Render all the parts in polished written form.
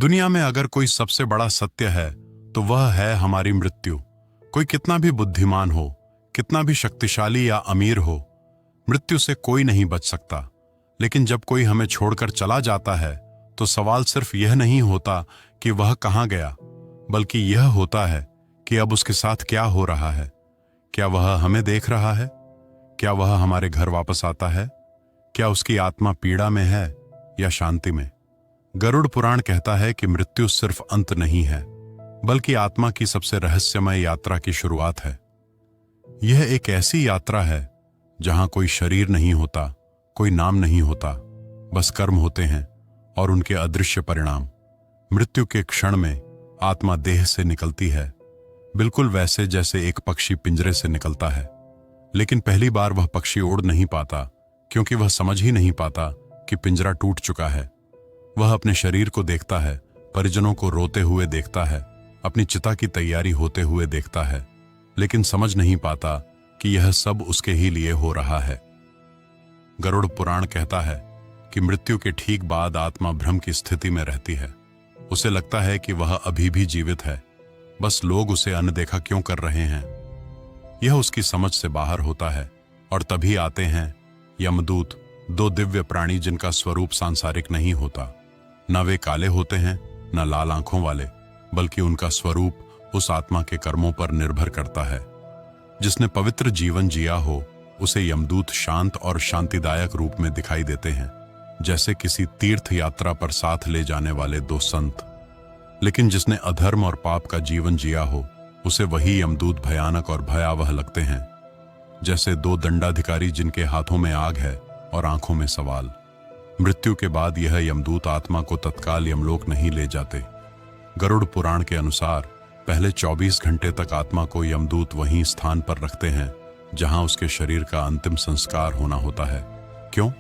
दुनिया में अगर कोई सबसे बड़ा सत्य है तो वह है हमारी मृत्यु। कोई कितना भी बुद्धिमान हो, कितना भी शक्तिशाली या अमीर हो, मृत्यु से कोई नहीं बच सकता। लेकिन जब कोई हमें छोड़कर चला जाता है तो सवाल सिर्फ यह नहीं होता कि वह कहाँ गया, बल्कि यह होता है कि अब उसके साथ क्या हो रहा है। क्या वह हमें देख रहा है? क्या वह हमारे घर वापस आता है? क्या उसकी आत्मा पीड़ा में है या शांति में? गरुड़ पुराण कहता है कि मृत्यु सिर्फ अंत नहीं है, बल्कि आत्मा की सबसे रहस्यमय यात्रा की शुरुआत है। यह एक ऐसी यात्रा है जहां कोई शरीर नहीं होता, कोई नाम नहीं होता, बस कर्म होते हैं और उनके अदृश्य परिणाम। मृत्यु के क्षण में आत्मा देह से निकलती है, बिल्कुल वैसे जैसे एक पक्षी पिंजरे से निकलता है। लेकिन पहली बार वह पक्षी उड़ नहीं पाता, क्योंकि वह समझ ही नहीं पाता कि पिंजरा टूट चुका है। वह अपने शरीर को देखता है, परिजनों को रोते हुए देखता है, अपनी चिता की तैयारी होते हुए देखता है, लेकिन समझ नहीं पाता कि यह सब उसके ही लिए हो रहा है। गरुड़ पुराण कहता है कि मृत्यु के ठीक बाद आत्मा भ्रम की स्थिति में रहती है। उसे लगता है कि वह अभी भी जीवित है, बस लोग उसे अनदेखा क्यों कर रहे हैं। यह उसकी समझ से बाहर होता है और तभी आते हैं यमदूत, दो दिव्य प्राणी जिनका स्वरूप सांसारिक नहीं होता। न वे काले होते हैं, न लाल आंखों वाले, बल्कि उनका स्वरूप उस आत्मा के कर्मों पर निर्भर करता है। जिसने पवित्र जीवन जिया हो उसे यमदूत शांत और शांतिदायक रूप में दिखाई देते हैं, जैसे किसी तीर्थ यात्रा पर साथ ले जाने वाले दो संत। लेकिन जिसने अधर्म और पाप का जीवन जिया हो उसे वही यमदूत भयानक और भयावह लगते हैं, जैसे दो दंडाधिकारी जिनके हाथों में आग है और आंखों में सवाल। मृत्यु के बाद यह यमदूत आत्मा को तत्काल यमलोक नहीं ले जाते। गरुड़ पुराण के अनुसार पहले 24 घंटे तक आत्मा को यमदूत वहीं स्थान पर रखते हैं जहां उसके शरीर का अंतिम संस्कार होना होता है। क्यों?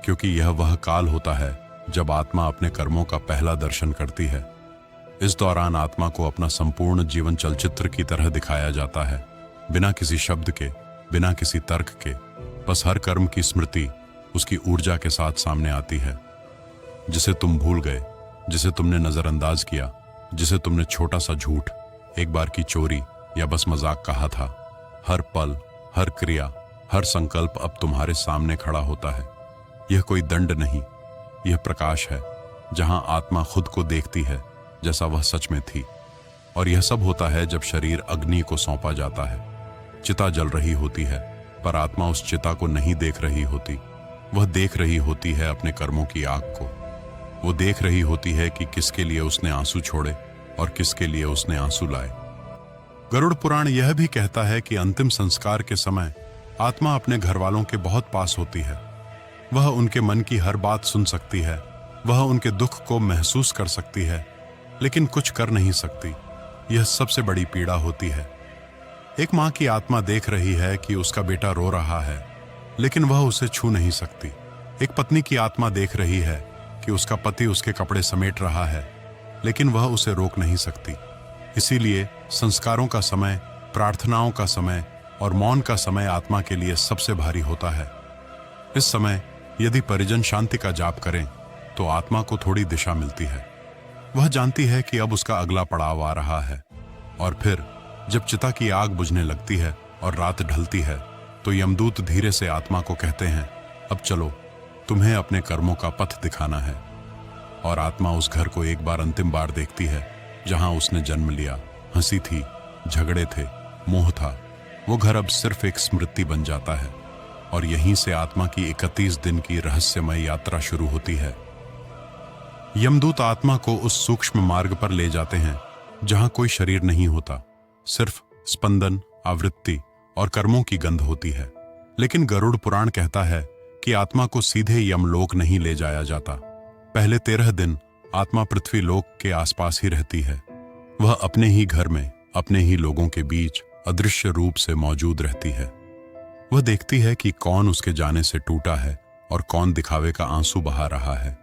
क्योंकि यह वह काल होता है जब आत्मा अपने कर्मों का पहला दर्शन करती है। इस दौरान आत्मा को अपना संपूर्ण जीवन चलचित्र की तरह दिखाया जाता है, बिना किसी शब्द के, बिना किसी तर्क के। बस हर कर्म की स्मृति उसकी ऊर्जा के साथ सामने आती है। जिसे तुम भूल गए, जिसे तुमने नजरअंदाज किया, जिसे तुमने छोटा सा झूठ, एक बार की चोरी या बस मजाक कहा था, हर पल, हर क्रिया, हर संकल्प अब तुम्हारे सामने खड़ा होता है। यह कोई दंड नहीं, यह प्रकाश है, जहां आत्मा खुद को देखती है जैसा वह सच में थी। और यह सब होता है जब शरीर अग्नि को सौंपा जाता है। चिता जल रही होती है, पर आत्मा उस चिता को नहीं देख रही होती। वह देख रही होती है अपने कर्मों की आग को। वो देख रही होती है कि किसके लिए उसने आंसू छोड़े और किसके लिए उसने आंसू लाए। गरुड़ पुराण यह भी कहता है कि अंतिम संस्कार के समय आत्मा अपने घर वालों के बहुत पास होती है। वह उनके मन की हर बात सुन सकती है, वह उनके दुख को महसूस कर सकती है, लेकिन कुछ कर नहीं सकती। यह सबसे बड़ी पीड़ा होती है। एक माँ की आत्मा देख रही है कि उसका बेटा रो रहा है, लेकिन वह उसे छू नहीं सकती। एक पत्नी की आत्मा देख रही है कि उसका पति उसके कपड़े समेट रहा है, लेकिन वह उसे रोक नहीं सकती। इसीलिए संस्कारों का समय, प्रार्थनाओं का समय और मौन का समय आत्मा के लिए सबसे भारी होता है। इस समय यदि परिजन शांति का जाप करें तो आत्मा को थोड़ी दिशा मिलती है। वह जानती है कि अब उसका अगला पड़ाव आ रहा है। और फिर जब चिता की आग बुझने लगती है और रात ढलती है तो यमदूत धीरे से आत्मा को कहते हैं, अब चलो, तुम्हें अपने कर्मों का पथ दिखाना है। और आत्मा उस घर को एक बार अंतिम बार देखती है जहां उसने जन्म लिया। हंसी थी, झगड़े थे, मोह था। वो घर अब सिर्फ एक स्मृति बन जाता है। और यहीं से आत्मा की 31 दिन की रहस्यमय यात्रा शुरू होती है। यमदूत आत्मा को उस सूक्ष्म मार्ग पर ले जाते हैं जहां कोई शरीर नहीं होता, सिर्फ स्पंदन, आवृत्ति और कर्मों की गंध होती है। लेकिन गरुड़ पुराण कहता है कि आत्मा को सीधे यमलोक नहीं ले जाया जाता। पहले 13 दिन आत्मा पृथ्वी लोक के आसपास ही रहती है। वह अपने ही घर में, अपने ही लोगों के बीच अदृश्य रूप से मौजूद रहती है। वह देखती है कि कौन उसके जाने से टूटा है और कौन दिखावे का आंसू बहा रहा है।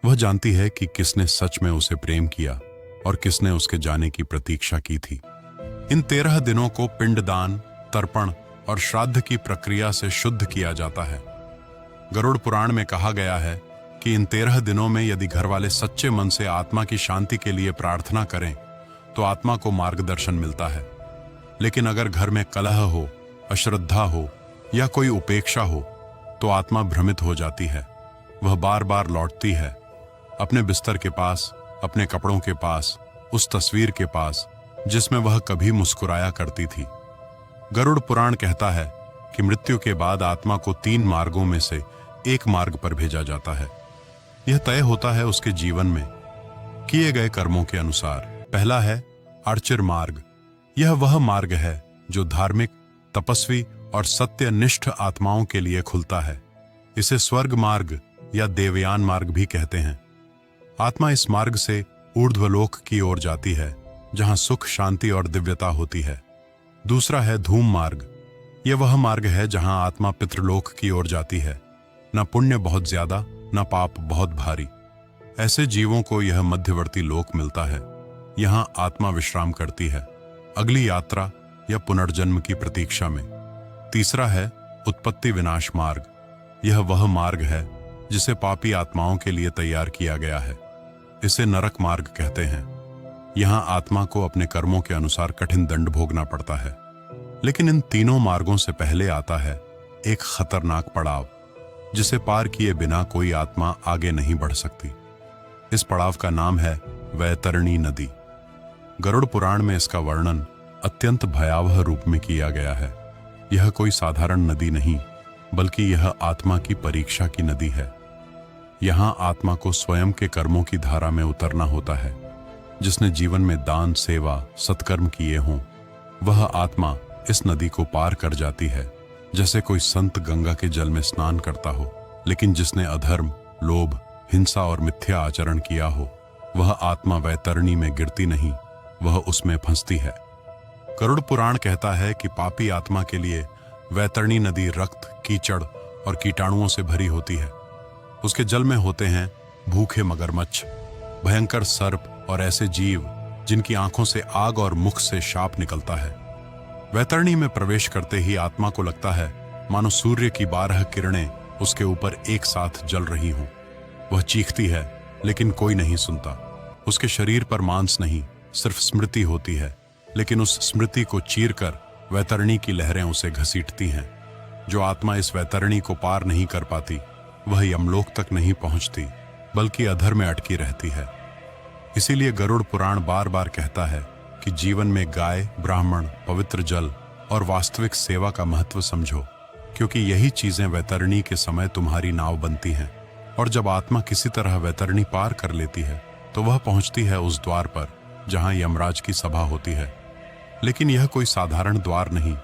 वह जानती है कि किसने सच में उसे प्रेम किया और किसने उसके जाने की प्रतीक्षा की थी। इन 13 दिनों को पिंडदान, तर्पण और श्राद्ध की प्रक्रिया से शुद्ध किया जाता है। गरुड़ पुराण में कहा गया है कि इन 13 दिनों में यदि घर वाले सच्चे मन से आत्मा की शांति के लिए प्रार्थना करें तो आत्मा को मार्गदर्शन मिलता है। लेकिन अगर घर में कलह हो, अश्रद्धा हो या कोई उपेक्षा हो तो आत्मा भ्रमित हो जाती है। वह बार बार लौटती है अपने बिस्तर के पास, अपने कपड़ों के पास, उस तस्वीर के पास जिसमें वह कभी मुस्कुराया करती थी। गरुड़ पुराण कहता है कि मृत्यु के बाद आत्मा को 3 मार्गों में से एक मार्ग पर भेजा जाता है। यह तय होता है उसके जीवन में किए गए कर्मों के अनुसार। पहला है आर्चर मार्ग। यह वह मार्ग है जो धार्मिक, तपस्वी और सत्यनिष्ठ आत्माओं के लिए खुलता है। इसे स्वर्ग मार्ग या देवयान मार्ग भी कहते हैं। आत्मा इस मार्ग से ऊर्ध्वलोक की ओर जाती है जहां सुख, शांति और दिव्यता होती है। दूसरा है धूम मार्ग। यह वह मार्ग है जहां आत्मा पितृलोक की ओर जाती है। न पुण्य बहुत ज्यादा, न पाप बहुत भारी। ऐसे जीवों को यह मध्यवर्ती लोक मिलता है। यहां आत्मा विश्राम करती है अगली यात्रा या पुनर्जन्म की प्रतीक्षा में। तीसरा है उत्पत्ति विनाश मार्ग। यह वह मार्ग है जिसे पापी आत्माओं के लिए तैयार किया गया है। इसे नरक मार्ग कहते हैं। यहां आत्मा को अपने कर्मों के अनुसार कठिन दंड भोगना पड़ता है। लेकिन इन तीनों मार्गों से पहले आता है एक खतरनाक पड़ाव जिसे पार किए बिना कोई आत्मा आगे नहीं बढ़ सकती। इस पड़ाव का नाम है वैतरणी नदी। गरुड़ पुराण में इसका वर्णन अत्यंत भयावह रूप में किया गया है। यह कोई साधारण नदी नहीं, बल्कि यह आत्मा की परीक्षा की नदी है। यहां आत्मा को स्वयं के कर्मों की धारा में उतरना होता है। जिसने जीवन में दान, सेवा, सत्कर्म किए हों, वह आत्मा इस नदी को पार कर जाती है जैसे कोई संत गंगा के जल में स्नान करता हो। लेकिन जिसने अधर्म, लोभ, हिंसा और मिथ्या आचरण किया हो, वह आत्मा वैतरणी में गिरती नहीं, वह उसमें फंसती है। गरुड़ पुराण कहता है कि पापी आत्मा के लिए वैतरणी नदी रक्त, कीचड़ और कीटाणुओं से भरी होती है। उसके जल में होते हैं भूखे मगरमच्छ, भयंकर सर्प और ऐसे जीव जिनकी आंखों से आग और मुख से शाप निकलता है। वैतरणी में प्रवेश करते ही आत्मा को लगता है मानो सूर्य की 12 किरणें उसके ऊपर एक साथ जल रही हों। वह चीखती है लेकिन कोई नहीं सुनता। उसके शरीर पर मांस नहीं, सिर्फ स्मृति होती है। लेकिन उस स्मृति को चीरकर वैतरणी की लहरें उसे घसीटती हैं। जो आत्मा इस वैतरणी को पार नहीं कर पाती, वह यमलोक तक नहीं पहुंचती, बल्कि अधर में अटकी रहती है। इसीलिए गरुड़ पुराण बार बार कहता है कि जीवन में गाय, ब्राह्मण, पवित्र जल और वास्तविक सेवा का महत्व समझो, क्योंकि यही चीजें वैतरणी के समय तुम्हारी नाव बनती हैं। और जब आत्मा किसी तरह वैतरणी पार कर लेती है तो वह पहुंचती है उस द्वार पर जहां यमराज की सभा होती है। लेकिन यह कोई साधारण द्वार नहीं,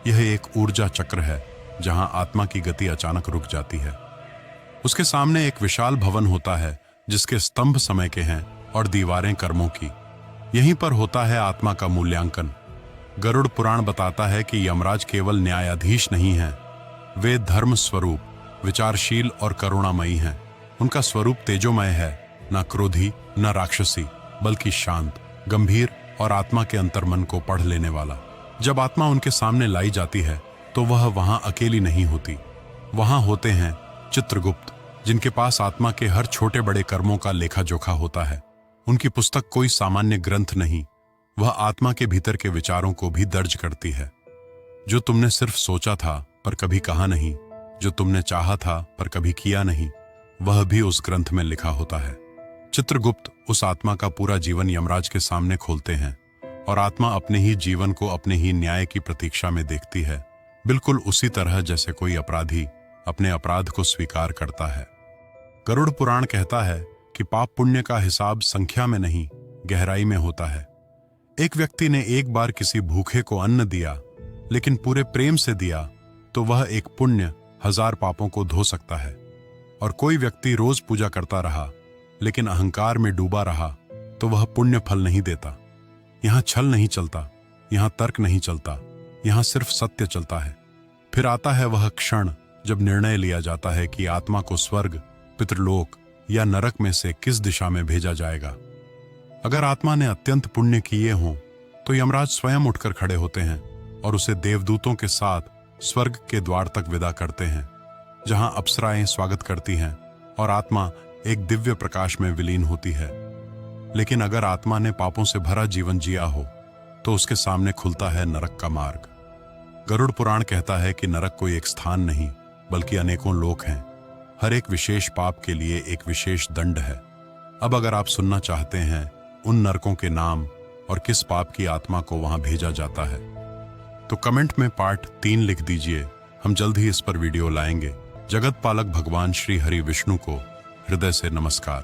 यह एक ऊर्जा चक्र है जहां आत्मा की गति अचानक रुक जाती है। उसके सामने एक विशाल भवन होता है जिसके स्तंभ समय के हैं और दीवारें कर्मों की। यहीं पर होता है आत्मा का मूल्यांकन। गरुड़ पुराण बताता है कि यमराज केवल न्यायाधीश नहीं हैं, वे धर्म स्वरूप, विचारशील और करुणामयी हैं। उनका स्वरूप तेजोमय है, न क्रोधी न राक्षसी, बल्कि शांत, गंभीर और आत्मा के अंतर्मन को पढ़ लेने वाला। जब आत्मा उनके सामने लाई जाती है तो वह वहां अकेली नहीं होती। वहां होते हैं चित्रगुप्त, जिनके पास आत्मा के हर छोटे बड़े कर्मों का लेखा जोखा होता है। उनकी पुस्तक कोई सामान्य ग्रंथ नहीं, वह आत्मा के भीतर के विचारों को भी दर्ज करती है। जो तुमने सिर्फ सोचा था पर कभी कहा नहीं, जो तुमने चाहा था पर कभी किया नहीं, वह भी उस ग्रंथ में लिखा होता है। चित्रगुप्त उस आत्मा का पूरा जीवन यमराज के सामने खोलते हैं और आत्मा अपने ही जीवन को अपने ही न्याय की प्रतीक्षा में देखती है, बिल्कुल उसी तरह जैसे कोई अपराधी अपने अपराध को स्वीकार करता है। गरुड़ पुराण कहता है कि पाप पुण्य का हिसाब संख्या में नहीं, गहराई में होता है। एक व्यक्ति ने एक बार किसी भूखे को अन्न दिया, लेकिन पूरे प्रेम से दिया, तो वह एक पुण्य 1000 पापों को धो सकता है। और कोई व्यक्ति रोज पूजा करता रहा लेकिन अहंकार में डूबा रहा, तो वह पुण्य फल नहीं देता। यहां छल नहीं चलता, यहां तर्क नहीं चलता, यहां सिर्फ सत्य चलता है। फिर आता है वह क्षण जब निर्णय लिया जाता है कि आत्मा को स्वर्ग, पितृलोक या नरक में से किस दिशा में भेजा जाएगा। अगर आत्मा ने अत्यंत पुण्य किए हों तो यमराज स्वयं उठकर खड़े होते हैं और उसे देवदूतों के साथ स्वर्ग के द्वार तक विदा करते हैं, जहां अप्सराएं स्वागत करती हैं और आत्मा एक दिव्य प्रकाश में विलीन होती है। लेकिन अगर आत्मा ने पापों से भरा जीवन जिया हो तो उसके सामने खुलता है नरक का मार्ग। गरुड़ पुराण कहता है कि नरक कोई एक स्थान नहीं बल्कि अनेकों लोक हैं। हर एक विशेष पाप के लिए एक विशेष दंड है। अब अगर आप सुनना चाहते हैं उन नरकों के नाम और किस पाप की आत्मा को वहां भेजा जाता है तो कमेंट में पार्ट 3 लिख दीजिए। हम जल्द ही इस पर वीडियो लाएंगे। जगत पालक भगवान श्री हरि विष्णु को हृदय से नमस्कार।